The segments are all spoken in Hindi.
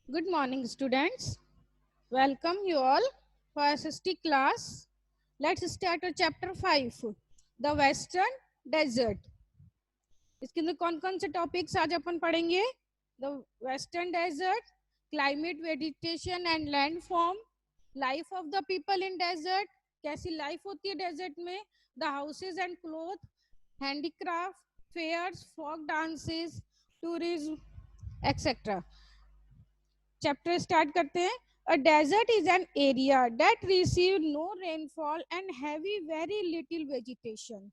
Good morning, students. Welcome you all for SST class. Let's start with chapter 5, the Western Desert. इसके अंदर कौन कौन से टॉपिक्स आज अपन पढ़ेंगे? The western desert, climate, vegetation and land form, life of the people in desert, कैसी लाइफ होती है डेजर्ट में, the houses and cloth, handicraft, fairs, folk dances, tourism, etcetera. Chapter start करते हैं. A desert is an area that receive no rainfall and heavy very little vegetation.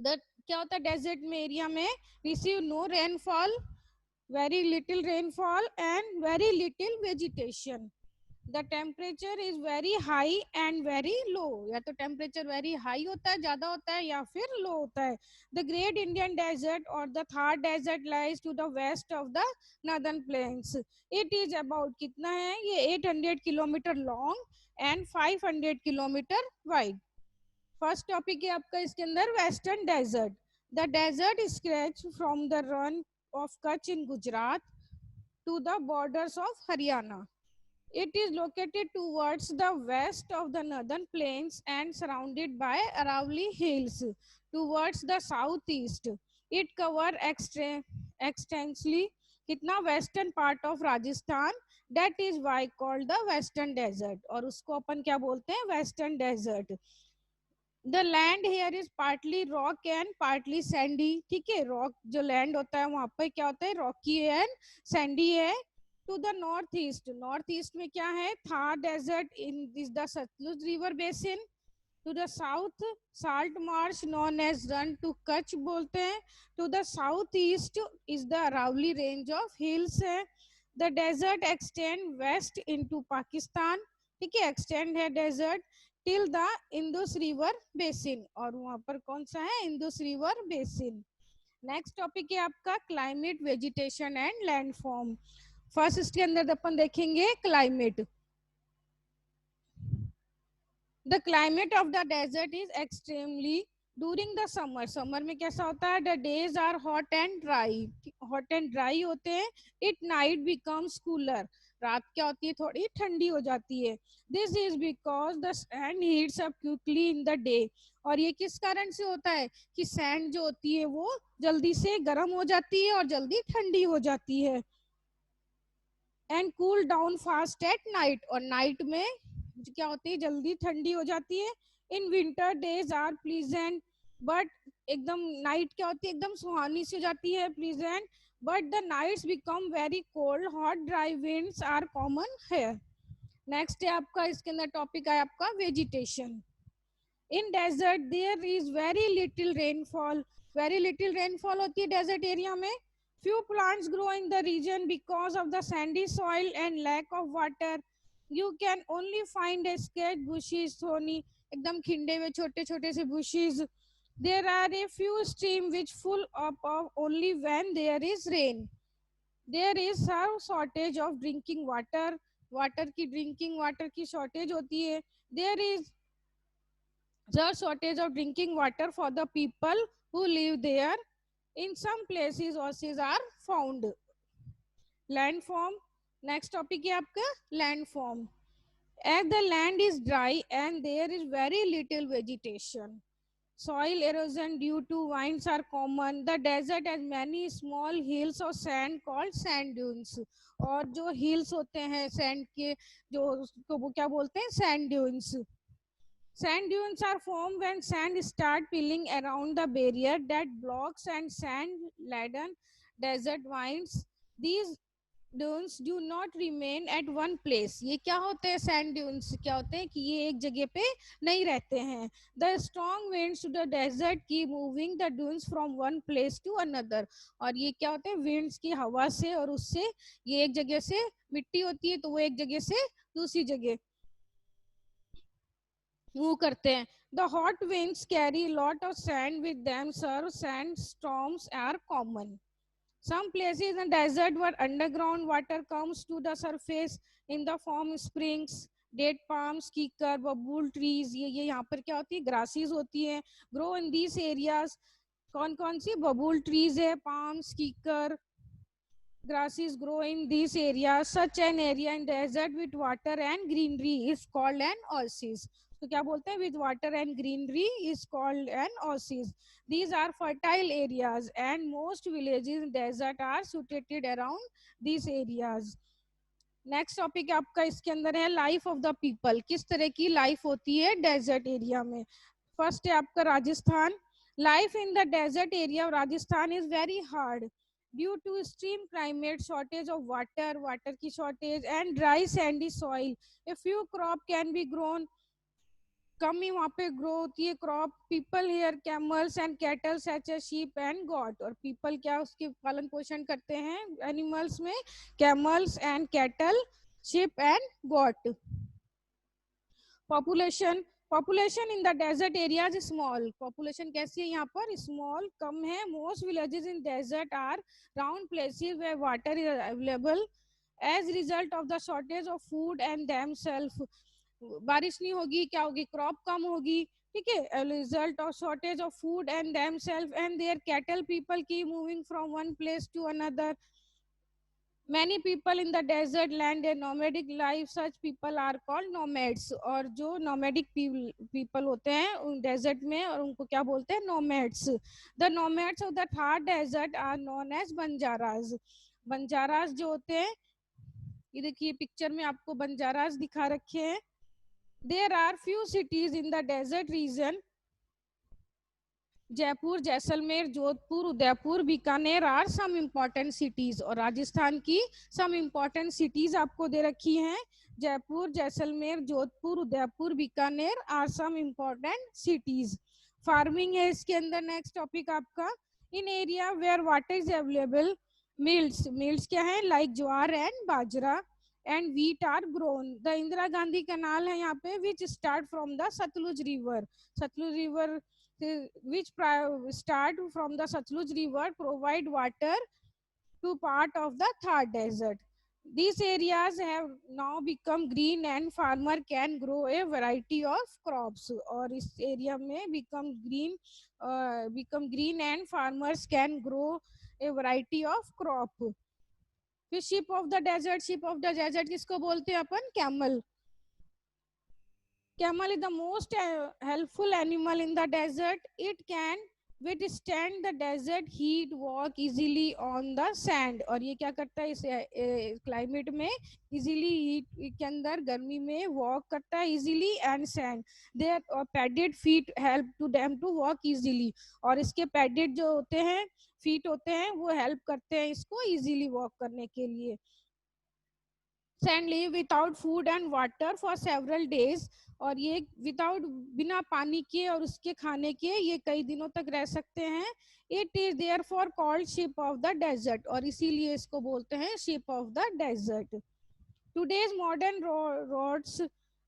The क्या होता है डेजर्ट में एरिया में? Receive no rainfall, very little rainfall and very little vegetation. The temperature is very high and very low. या तो टेम्परेचर वेरी हाई होता है, ज्यादा होता है, या फिर लो होता है. द ग्रेट इंडियन डेजर्ट और the Thar desert lies to the west of the northern plains. It is about कितना है ये? 800 kilometre long and 500 kilometre wide. First topic है आपका इसके अंदर western desert. The desert stretch from the Rann of Kutch in Gujarat to the borders of Haryana. It is located towards the west of the northern plains and surrounded by Aravalli Hills towards the southeast. It covers extensively कितना western part of Rajasthan. That is why called the western desert. और उसको अपन क्या बोलते हैं? western desert. The land here is partly rock and partly sandy. ठीक है, rock जो land होता है वहां पर क्या होता है? rocky and sandy है. To the northeast, northeast में क्या है? Thar desert in is the Satluj river basin. To the south, salt marsh known as run to Kutch बोलते हैं. To the southeast is the Aravalli range of hills है. The desert extend west into Pakistan. ठीक है, extend है desert till the Indus river basin. और वहां पर कौन सा है? Indus river basin. Next topic है आपका climate, vegetation and landform. First इसके अंदर अपन देखेंगे climate. The climate of the desert is extremely during the summer. Summer में कैसा होता है? The days are hot and dry. Hot and dry होते हैं. It night becomes cooler. रात क्या होती है? थोड़ी ठंडी हो जाती है. This is because the sand heats up quickly in the day. और ये किस कारण से होता है? कि सैंड जो होती है वो जल्दी से गर्म हो जाती है और जल्दी ठंडी हो जाती है. And cool down fast at night. और नाइट में क्या होती है? जल्दी ठंडी हो जाती है. In winter days are pleasant but एकदम नाइट क्या होती है? एकदम सुहानी सी हो जाती है, pleasant. But the nights become very cold. Hot dry winds are common here. Next है आपका इसके अंदर टॉपिक है आपका vegetation. In desert there is very little rainfall. Very little rainfall होती है डेजर्ट एरिया में. Few plants grow in the region because of the sandy soil and lack of water. You can only find a scarce bushes, thorny, एकदम खिंडे हुए छोटे छोटे से bushes. There are a few streams which full up of only when there is rain. There is some shortage of drinking water. Water की drinking water की shortage होती है. There is the shortage of drinking water for the people who live there. In some places oases are found. Landform. Next topic है आपका landform. As the land is dry and there is very little vegetation, soil erosion due to winds are common. The desert has many small hills of sand called sand dunes. और जो hills होते हैं sand के, जो उसको वो क्या बोलते हैं? Sand dunes. Sand dunes are formed when sand start peeling around the barrier that blocks and sand-laden desert winds. These dunes do not remain at one place. ये क्या होते हैं? sand dunes क्या होते हैं? कि ये एक जगह पे नहीं रहते हैं. The strong winds to the desert keep moving the dunes from one place to another. और ये क्या होते हैं? winds की हवा से और उससे ये एक जगह से मिट्टी होती है तो वो एक जगह से दूसरी जगह मूव करते हैं. The hot winds carry lot of sand with them. Serve sand storms are common. Some places in the desert where underground water comes to the surface in the form springs, date palms, kikar, babul trees. ये यहाँ पर क्या होती है? grasses होती है. Grow in these areas. कौन कौन सी? babul trees है, palms, kikar, grasses grow in these areas. Such an area in desert with water and greenery is called an oasis. तो क्या बोलते हैं? With water and greenery is called an oasis. These are fertile areas and most villages in desert are situated around these areas. Next topic आपका इसके अंदर है लाइफ ऑफ द पीपल. किस तरह की लाइफ होती है डेजर्ट एरिया में. फर्स्ट है आपका Rajasthan. Life in the desert area of Rajasthan is very hard due to extreme climate, shortage of water, water की shortage and dry sandy soil. A few crop can be grown, कम ही वहाँ पे ग्रो होती है crop. People here camels and cattle such as sheep and goat. और पीपल क्या उसके पालन पोषण करते हैं एनिमल्स में? Camels and cattle, sheep and goat. Population. Population in the desert areas small. Population कैसी है यहाँ पर? स्मॉल, कम है. Most villages in desert are round places where water is available as result of the shortage of food and themselves. बारिश नहीं होगी, क्या होगी? क्रॉप कम होगी. ठीक है, result of shortage of food and themself and their cattle. People की moving from one place to another. Many people in the desert land a nomadic life. Such people are called nomads. और जो nomadic people होते हैं डेजर्ट में, और उनको क्या बोलते हैं? nomads. The nomads of the Thar desert are known as बंजाराज. बंजाराज जो होते हैं, ये देखिए पिक्चर में आपको बंजाराज दिखा रखे हैं. There are few cities in the desert region. Jaipur, Jaisalmer, Jodhpur, Udaipur, Bikaner are some important cities. और राजस्थान की सम इम्पोर्टेंट सिटीज आपको दे रखी हैं. Jaipur, Jaisalmer, Jodhpur, Udaipur, Bikaner are some important cities. Farming है इसके अंदर. नेक्स्ट टॉपिक आपका in area where water is available. Mills. Mills क्या है? Like jowar and bajra and wheat are grown. The Indira Gandhi canal है यहाँ पे which start from the Sutlej river. Sutlej river which start from the Satluj river provide water to part of the Thar desert. These areas have now become green and farmer can grow a variety of crops. और इस एरिया में become green and farmers can grow a variety of crop. फिर sheep of the desert. sheep of the desert किसको बोलते हैं अपन? camel. Camel is the most helpful animal in the desert. It can withstand the desert heat, walk easily on the sand. और ये क्या करता है? इस क्लाइमेट में इजीली हीट के अंदर गर्मी में वॉक करता है easily and sand. Their padded feet help to them to walk easily. और इसके पैडेड जो होते हैं फीट होते हैं वो हेल्प करते हैं इसको इजीली वॉक करने के लिए. Sand live without food and water for several days. और ये विदाउट, बिना पानी के और उसके खाने के ये कई दिनों तक रह सकते हैं. It is therefore called ship of the desert. और इसीलिए इसको बोलते हैं ship of the desert. Today's modern roads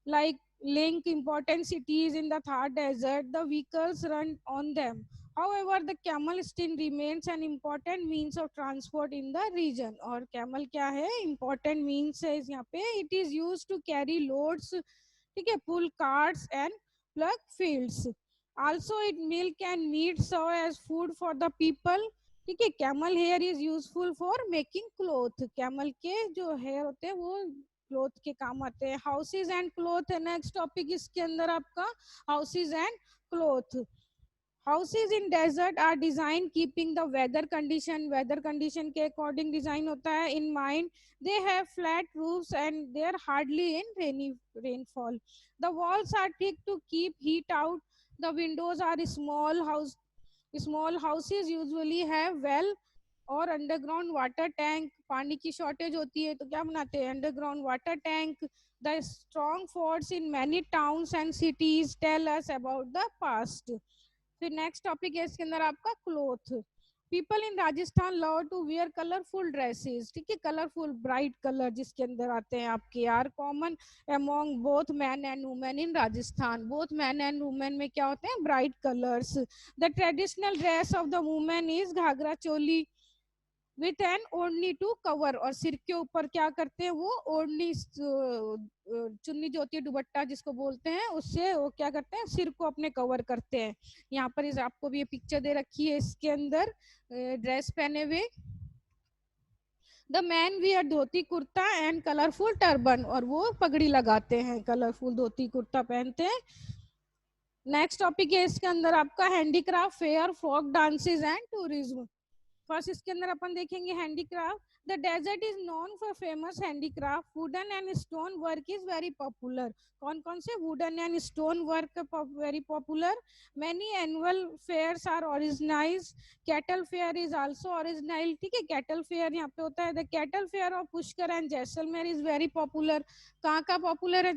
like link important cities in the Thar desert. The vehicles run on them. However, the camel still remains an important means of transport in the region. और camel क्या है? Important means है यहाँ पे. It is used to carry loads. ठीक है, pull carts and plug fields. Also, it milk and meat serve as food for the people. ठीक है, camel here is useful for making cloth. Camel के जो हेयर होते हैं वो क्लोथ के काम आते हैं. हाउसेज एंड क्लोथ है नेक्स्ट टॉपिक इसके अंदर आपका. Houses and cloth. Houses in desert are design keeping the weather condition. Weather condition के अकॉर्डिंग डिजाइन होता है in mind. They have flat roofs and they are hardly in rainfall. The walls are thick to keep heat out. The windows are small houses usually have well और अंडरग्राउंड वाटर टैंक. पानी की शॉर्टेज होती है तो क्या बनाते हैं? Underground water tank. The strong forts in many towns and cities tell us about the past. फिर नेक्स्ट टॉपिक है इसके अंदर आपका cloth. People in Rajasthan love to wear colourful dresses. ठीक है, कलरफुल ब्राइट कलर जिसके अंदर आते हैं आपके are common among both man and women in Rajasthan. Both man and women में क्या होते हैं? Bright colours. The traditional dress of the women is ghagra choli with an odhni to cover. और सिर के ऊपर क्या करते हैं? वो ओढ़नी, चुन्नी जो होती है, दुपट्टा जिसको बोलते हैं, उससे वो क्या करते हैं? सिर को अपने कवर करते हैं. यहाँ पर इस आपको भी ये पिक्चर दे रखी है इसके अंदर ड्रेस पहने हुए. The man wear dhoti kurta and colourful turban, और वो पगड़ी लगाते हैं, कलरफुल धोती कुर्ता पहनते हैं। नेक्स्ट टॉपिक है इसके अंदर आपका handicraft fair, folk dances and tourism. First इसके अंदर अपन देखेंगे handicraft. The desert is known for famous handicraft, wooden and stone work is very popular. कौन कौन से wooden and stone work very popular? Many annual fairs are organise, cattle fair is also organise, ठीक है, कैटल फेयर यहाँ पे होता है। The cattle fair of Pushkar and Jaisalmer is very popular. कहाँ का पॉपुलर है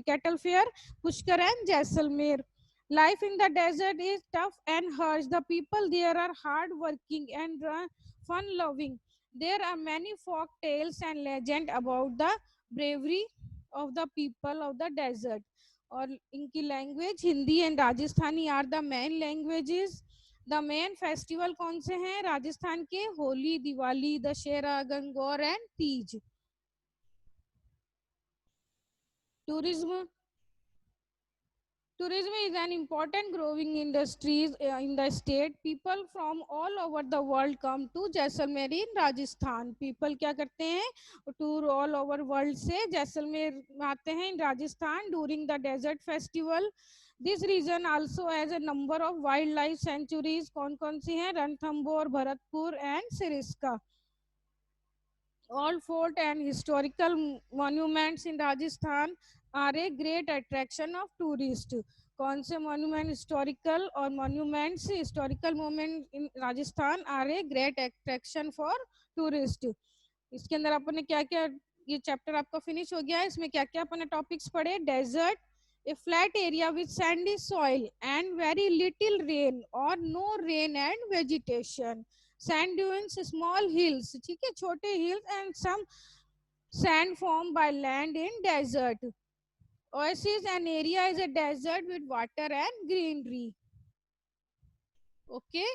cattle fair? Pushkar and Jaisalmer. Life in the desert is tough and harsh. The people there are hard working and fun loving. There are many folk tales and legend about the bravery of the people of the desert. और इनकी language Hindi and Rajasthani are the main languages. The main festival कौन से हैं राजस्थान के? Holi, Diwali, Dussehra, Gangaur and Teej. Tourism, tourism is an important growing industry in the state. People from all over the world come to Jaisalmer in Rajasthan. People क्या करते हैं? टूर all over world से जैसलमेर आते हैं in Rajasthan during the desert festival. This region also has a number of wildlife sanctuaries. कौन कौन सी हैं? Ranthambore, Bharatpur and Sariska. All fort and historical monuments in Rajasthan are a great attraction of tourists. कौन से मॉन्यूमेंट हिस्टोरिकल और monuments historical moment in Rajasthan are a great attraction for tourist. इसके अंदर अपन ने क्या क्या, ये चैप्टर आपका फिनिश हो गया है। इसमें क्या क्या अपन ने टॉपिक्स पढ़े? Desert, a flat area with sandy soil and very little rain or no rain and vegetation. Sand dunes, small hills, ठीक है, छोटे hills and some sand formed by land in desert. Oasis, an area is a desert with water and greenery. Okay.